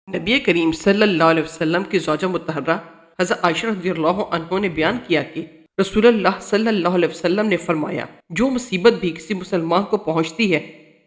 نبی کریم صلی اللہ علیہ وسلم کی زوجہ مطہرہ حضرت عائشہ رضی اللہ عنہ نے بیان کیا کہ رسول اللہ صلی اللہ علیہ وسلم نے فرمایا، جو مصیبت بھی کسی مسلمان کو پہنچتی ہے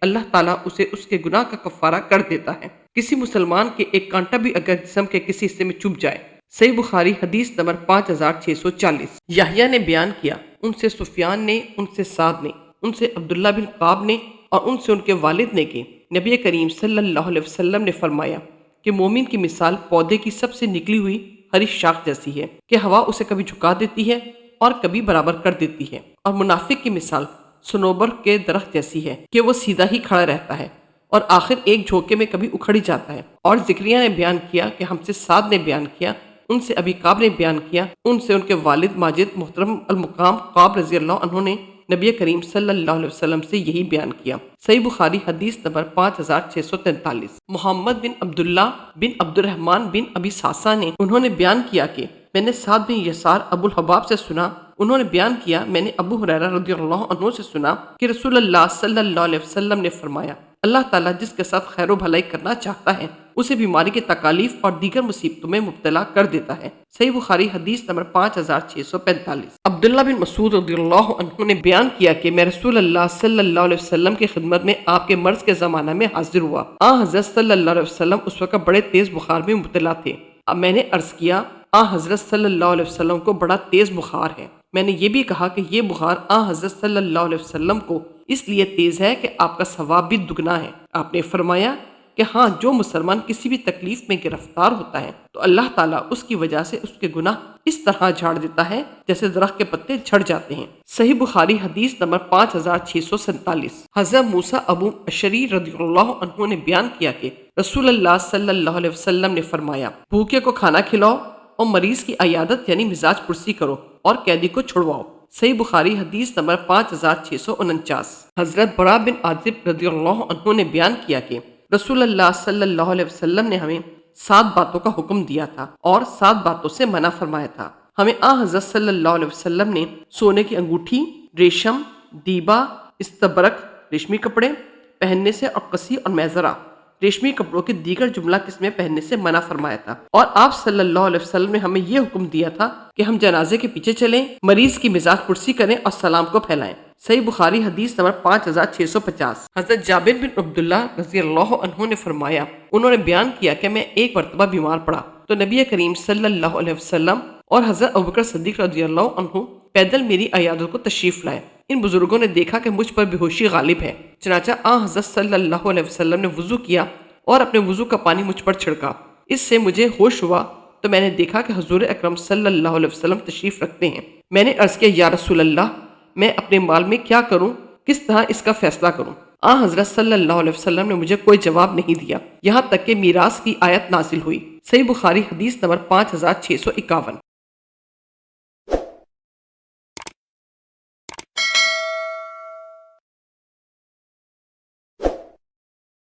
اللہ تعالیٰ اسے اس کے گناہ کا کفارہ کر دیتا ہے۔ کسی مسلمان کے ایک کانٹا بھی اگر جسم کے کسی حصے میں چبھ جائے۔ صحیح بخاری حدیث نمبر 5640۔ یحییٰ نے بیان کیا، ان سے سفیان نے، ان سے سعد نے، ان سے عبداللہ بن قعب نے اور ان سے ان کے والد نے کہ نبی کریم صلی اللہ علیہ وسلم نے فرمایا کہ مومن کی مثال پودے کی سب سے نکلی ہوئی ہری شاخ جیسی ہے کہ ہوا اسے کبھی جھکا دیتی ہے اور کبھی برابر کر دیتی ہے، اور منافق کی مثال سنوبر کے درخت جیسی ہے کہ وہ سیدھا ہی کھڑا رہتا ہے اور آخر ایک جھونکے میں کبھی اکھڑ ہی جاتا ہے۔ اور ذکریہ نے بیان کیا کہ ہم سے سعد نے بیان کیا، ان سے ابی قعب نے بیان کیا، ان سے ان کے والد ماجد محترم المقام قعب رضی اللہ عنہ نے نبی کریم صلی اللہ علیہ وسلم سے یہی بیان کیا۔ صحیح بخاری حدیث نمبر 5643۔ محمد بن عبداللہ بن عبد الرحمن بن ابی ساسا نے انہوں نے بیان کیا کہ میں نے سعد بن یسار ابو الحباب سے سنا، انہوں نے بیان کیا میں نے ابو ہریرہ رضی اللہ عنہ سے سنا کہ رسول اللہ صلی اللہ علیہ وسلم نے فرمایا، اللہ تعالیٰ جس کے ساتھ خیر و بھلائی کرنا چاہتا ہے اسے بیماری کی تکالیف اور دیگر مصیبتوں میں مبتلا کر دیتا ہے۔ صحیح بخاری حدیث نمبر 5645۔ عبداللہ بن مسعود رضی اللہ عنہ نے بیان کیا کہ میں رسول اللہ صلی اللہ علیہ وسلم کی خدمت میں آپ کے مرض کے زمانہ میں حاضر ہوا۔ حضرت صلی اللہ علیہ وسلم اس وقت بڑے تیز بخار میں مبتلا تھے۔ اب میں نے عرض کیا، حضرت صلی اللہ علیہ وسلم کو بڑا تیز بخار ہے۔ میں نے یہ بھی کہا کہ یہ بخار حضرت صلی اللہ علیہ وسلم کو اس لیے تیز ہے کہ آپ کا ثواب بھی دگنا ہے۔ آپ نے فرمایا کہ ہاں، جو مسلمان کسی بھی تکلیف میں گرفتار ہوتا ہے تو اللہ تعالیٰ اس کی وجہ سے اس کے گناہ اس طرح جھاڑ دیتا ہے جیسے درخت کے پتے جھڑ جاتے ہیں۔ صحیح بخاری حدیث نمبر 5647۔ حضرت موسیٰ ابو اشعری رضی اللہ عنہ نے بیان کیا کہ رسول اللہ صلی اللہ علیہ وسلم نے فرمایا، بھوکے کو کھانا کھلاؤ اور مریض کی عیادت یعنی مزاج پرسی کرو اور قیدی کو چھڑواؤ۔ صحیح بخاری حدیث نمبر 5649۔ حضرت براء بن عازب رضی اللہ عنہ نے بیان کیا کہ رسول اللہ صلی اللہ علیہ وسلم نے ہمیں 7 باتوں کا حکم دیا تھا اور 7 باتوں سے منع فرمایا تھا۔ ہمیں حضرت صلی اللہ علیہ وسلم نے سونے کی انگوٹھی، ریشم، دیبا، استبرق ریشمی کپڑے پہننے سے اور قصی اور میزرہ ریشمی کپڑوں کی دیگر جملہ قسمیں پہننے سے منع فرمایا تھا، اور آپ صلی اللہ علیہ وسلم نے ہمیں یہ حکم دیا تھا کہ ہم جنازے کے پیچھے چلیں، مریض کی مزاج پرسی کریں اور سلام کو پھیلائیں۔ صحیح بخاری حدیث نمبر 5650۔ حضرت جابر بن عبداللہ رضی اللہ عنہ نے فرمایا، انہوں نے بیان کیا کہ میں ایک مرتبہ بیمار پڑا تو نبی کریم صلی اللہ علیہ وسلم اور حضرت ابوبکر صدیق رضی اللہ عنہ پیدل میری عیادت کو تشریف لائے۔ ان بزرگوں نے دیکھا کہ مجھ پر بے ہوشی غالب ہے، چنانچہ حضرت صلی اللہ علیہ وسلم نے وضو کیا اور اپنے وضو کا پانی مجھ پر چھڑکا۔ اس سے مجھے ہوش ہوا تو میں نے دیکھا کہ حضور اکرم صلی اللہ علیہ وسلم تشریف رکھتے ہیں۔ میں نے عرض کیا، یا رسول اللہ، میں اپنے مال میں کیا کروں، کس طرح اس کا فیصلہ کروں؟ حضرت صلی اللہ علیہ وسلم نے مجھے کوئی جواب نہیں دیا، یہاں تک کہ میراث کی آیت نازل ہوئی۔ صحیح بخاری حدیث نمبر 5651۔